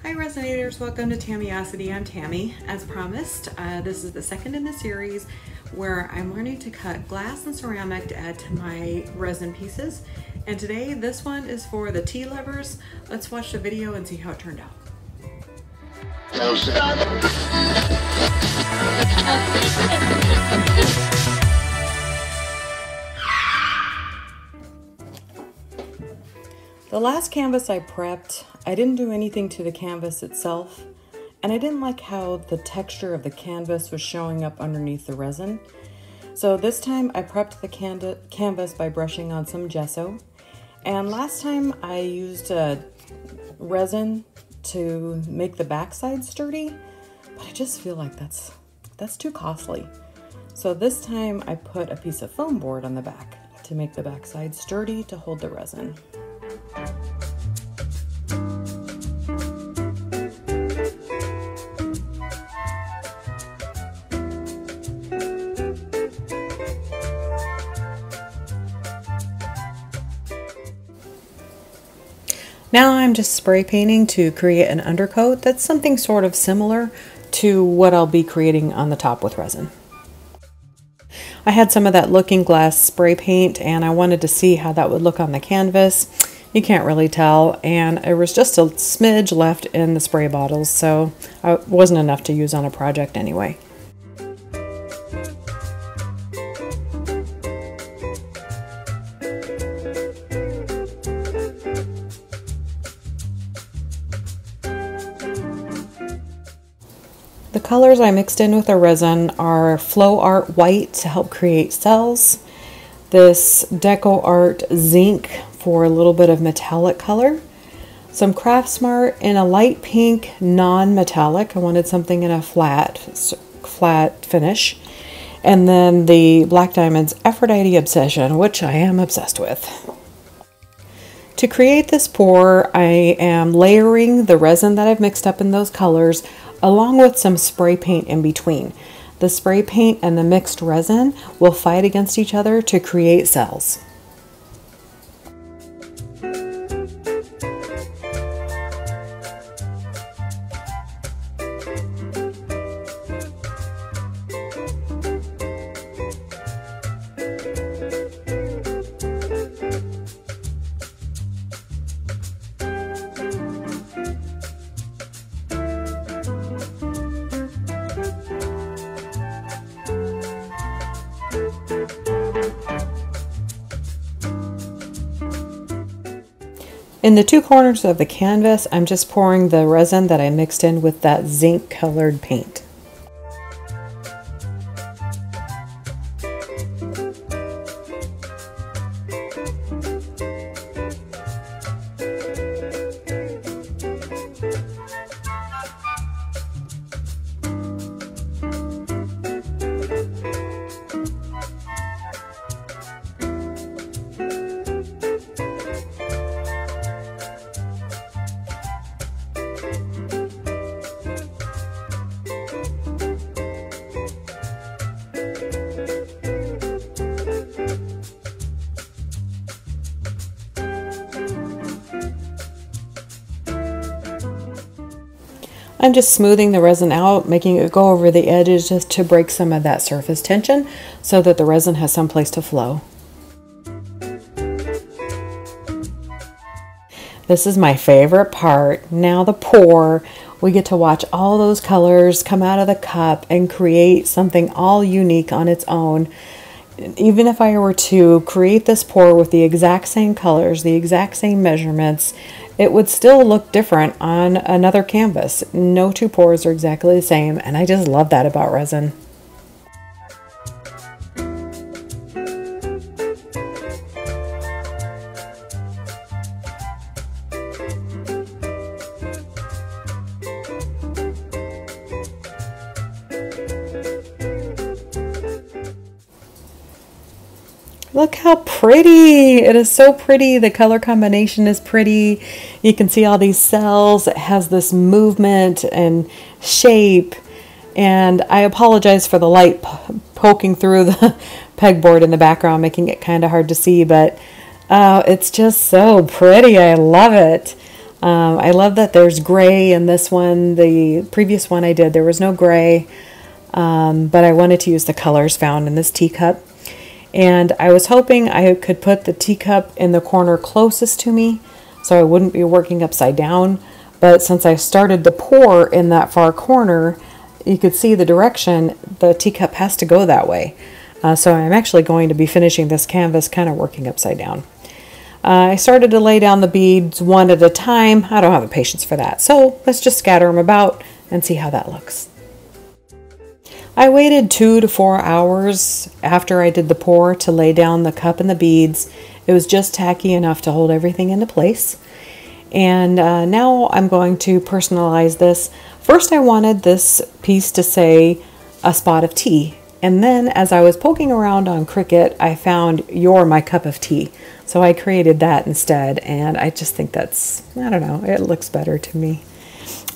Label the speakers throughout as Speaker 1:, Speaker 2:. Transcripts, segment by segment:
Speaker 1: Hi Resonators, welcome to Tamiosity. I'm Tammy. As promised, this is the second in the series where I'm learning to cut glass and ceramic to add to my resin pieces. And today this one is for the T-levers. Let's watch the video and see how it turned out. The last canvas I prepped, I didn't do anything to the canvas itself, and I didn't like how the texture of the canvas was showing up underneath the resin. So this time I prepped the canvas by brushing on some gesso, and last time I used resin to make the backside sturdy, but I just feel like that's too costly. So this time I put a piece of foam board on the back to make the backside sturdy to hold the resin. Now I'm just spray painting to create an undercoat that's something sort of similar to what I'll be creating on the top with resin. I had some of that Looking Glass spray paint and I wanted to see how that would look on the canvas. You can't really tell, and there was just a smidge left in the spray bottles, so it wasn't enough to use on a project anyway. The colors I mixed in with the resin are Flow Art White to help create cells, this Deco Art Zinc for a little bit of metallic color, some Craft Smart in a light pink non-metallic. I wanted something in a flat finish, and then the Black Diamonds Aphrodite Obsession, which I am obsessed with. To create this pour, I am layering the resin that I've mixed up in those colors along with some spray paint in between. The spray paint and the mixed resin will fight against each other to create cells. In the two corners of the canvas, I'm just pouring the resin that I mixed in with that zinc colored paint. I'm just smoothing the resin out, making it go over the edges just to break some of that surface tension so that the resin has some place to flow. This is my favorite part. Now the pour, we get to watch all those colors come out of the cup and create something all unique on its own. Even if I were to create this pour with the exact same colors, the exact same measurements, it would still look different on another canvas. No two pours are exactly the same, and I just love that about resin. Look how pretty! It is so pretty. The color combination is pretty. You can see all these cells. It has this movement and shape. And I apologize for the light poking through the pegboard in the background, making it kind of hard to see, but it's just so pretty. I love it. I love that there's gray in this one. The previous one I did, there was no gray, but I wanted to use the colors found in this teacup. And I was hoping I could put the teacup in the corner closest to me so I wouldn't be working upside down. But since I started to pour in that far corner, you could see the direction the teacup has to go that way. So I'm actually going to be finishing this canvas kind of working upside down. I started to lay down the beads one at a time. I don't have the patience for that. So let's just scatter them about and see how that looks. I waited 2 to 4 hours after I did the pour to lay down the cup and the beads. It was just tacky enough to hold everything into place. And now I'm going to personalize this. First I wanted this piece to say a spot of tea. And then as I was poking around on Cricut, I found "You're my cup of tea." So I created that instead. And I just think that's, I don't know, it looks better to me.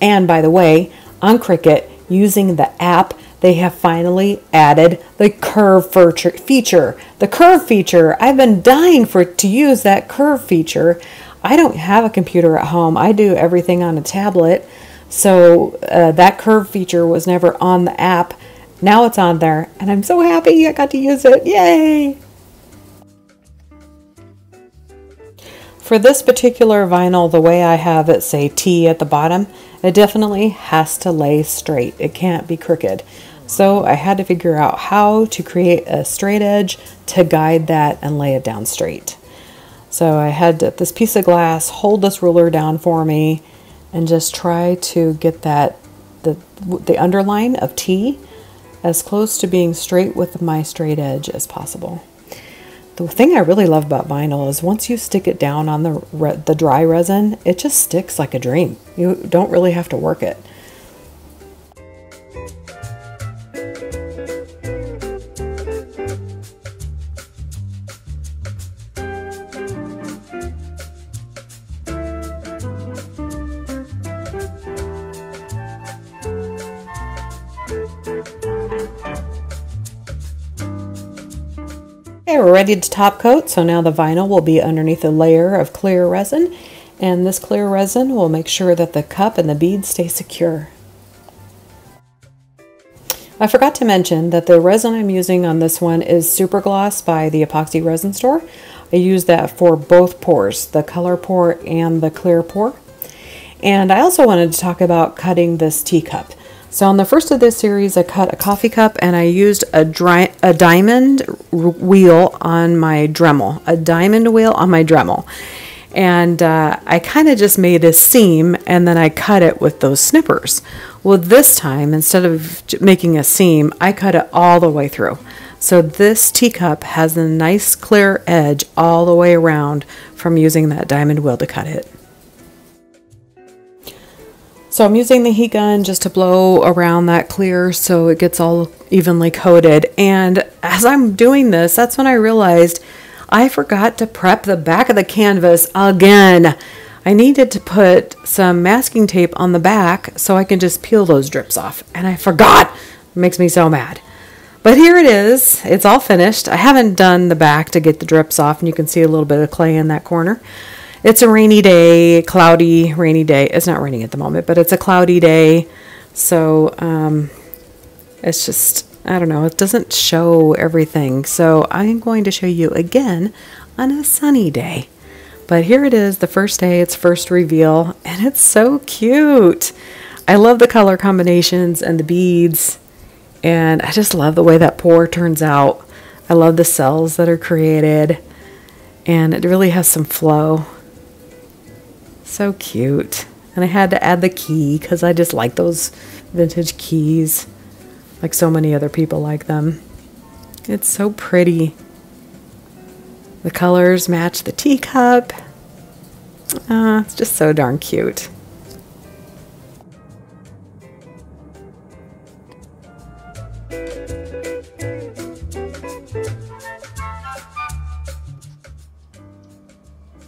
Speaker 1: And by the way, on Cricut, using the app, they have finally added the curve feature. The curve feature, I've been dying to use that curve feature. I don't have a computer at home. I do everything on a tablet. So that curve feature was never on the app. Now it's on there, and I'm so happy I got to use it. Yay! For this particular vinyl, the way I have it say T at the bottom, it definitely has to lay straight. It can't be crooked. So I had to figure out how to create a straight edge to guide that and lay it down straight. So I had this piece of glass hold this ruler down for me and just try to get that the underline of T as close to being straight with my straight edge as possible. The thing I really love about vinyl is once you stick it down on the dry resin, it just sticks like a dream. You don't really have to work it. Okay, we're ready to top coat, so now the vinyl will be underneath a layer of clear resin, and this clear resin will make sure that the cup and the beads stay secure. I forgot to mention that the resin I'm using on this one is Super Gloss by the Epoxy Resin Store. I use that for both pours, the color pour and the clear pour. And I also wanted to talk about cutting this teacup. So on the first of this series, I cut a coffee cup and I used a diamond wheel on my Dremel. A diamond wheel on my Dremel. And I kind of just made a seam and then I cut it with those snippers. Well, this time, instead of making a seam, I cut it all the way through. So this teacup has a nice clear edge all the way around from using that diamond wheel to cut it. So I'm using the heat gun just to blow around that clear so it gets all evenly coated. And as I'm doing this, that's when I realized I forgot to prep the back of the canvas again. I needed to put some masking tape on the back so I can just peel those drips off. And I forgot. It makes me so mad. But here it is. It's all finished. I haven't done the back to get the drips off, and you can see a little bit of clay in that corner. It's a rainy day, cloudy, rainy day. It's not raining at the moment, but it's a cloudy day. So it's just, I don't know, it doesn't show everything. So I'm going to show you again on a sunny day. But here it is, the first day, it's first reveal, and it's so cute. I love the color combinations and the beads, and I just love the way that pour turns out. I love the cells that are created, and it really has some flow. So cute. And I had to add the key because I just like those vintage keys, like so many other people like them. It's so pretty. The colors match the teacup. It's just so darn cute.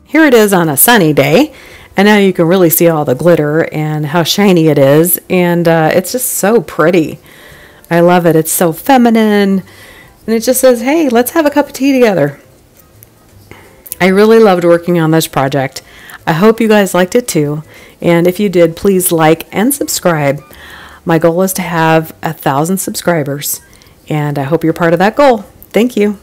Speaker 1: Here it is on a sunny day. And now you can really see all the glitter and how shiny it is. And it's just so pretty. I love it. It's so feminine. And it just says, hey, let's have a cup of tea together. I really loved working on this project. I hope you guys liked it too. And if you did, please like and subscribe. My goal is to have 1,000 subscribers, and I hope you're part of that goal. Thank you.